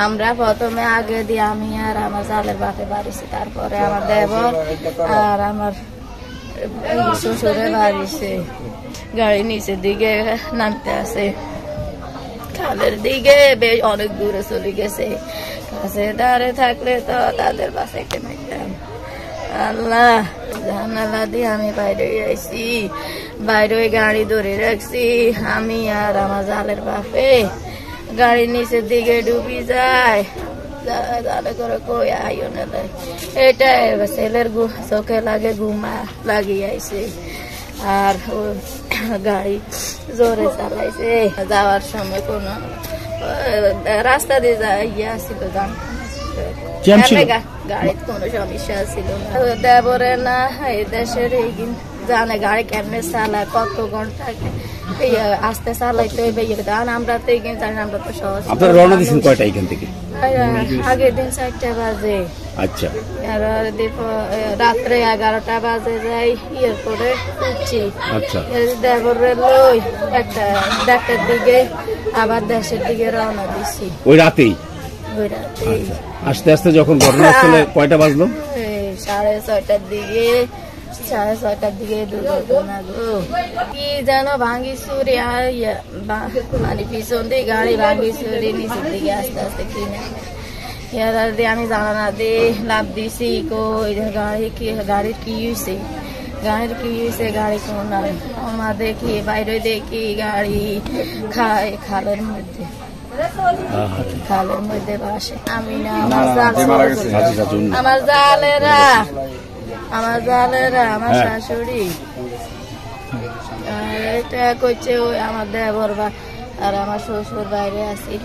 আমরা প্রথমে আগে দিয়ে আমি আর আমার জালের বাপে বাড়িছি, তারপরে আমার দেবর আর আমার শ্বশুরে বাড়িছে। গাড়ি নিচের দিকে নামতে আছে, খালের দিকে বেশ অনেক দূরে চলে গেছে। কাছে দাঁড়িয়ে থাকলে তো তাদের বাসাইতে নাইতাম। আল্লাহ, জানালা দিয়ে আমি বাইরে আইছি, বাইরে গাড়ি ধরে রাখছি আমি আর আমার জালের বাপে। গাড়ির নিচের দিকে ডুবি যায়, জালে করে কই আইও না। এটাই ছেলের চোখে লাগে ঘুমা লাগিয়ে আইছে, আর গাড়ি জোরে চালাইছে। যাওয়ার সময় কোন রাস্তা দিয়ে আসছিল, গাড়ির কোনো সমস্যা ছিল না। দেবরে না দেশের জানে গাড়ি কেমনে চালায়, কত ঘন্টা আস্তে চালাইতে আমরা তো জানি, আমরা তো সহজ। আপনারা রওনা দিয়েছেন কয়টা এখান থেকে? আগের দিন 4টা বাজে। আচ্ছা, রাত্রে 11টা বাজে যাই ইয়ে করে উঠছি। আচ্ছা, দেবরের লই একটা 1টার দিকে আবার দেশের দিকে রওনা দিছি। ওই রাতেই? ওই রাতে। আস্তে আস্তে যখন ঘটনাস্থলে কয়টা বাজলো? 6:30টার দিকে, 6:30টার দিকে দুর্ঘটনা গো। কি যেন ভাঙ্গি চুরি মানে পিছন দিয়ে গাড়ি ভাঙ্গি চুরি নিচের দিকে আস্তে আস্তে কিনে আমি জানালা দিয়ে লাভ দিছি। গাড়ির কি হয়েছে, গাড়ির কি হয়েছে, গাড়ি কোনো নাই। আমার দেখি বাইরে দেখি গাড়ি খালের মধ্যে, খালের মধ্যে বাসে। আমি না আমার জালেরা, আমার শাশুড়ি, এটা করছে ওই আমার দেবর আর আমার শ্বশুর বাইরে আসছিল।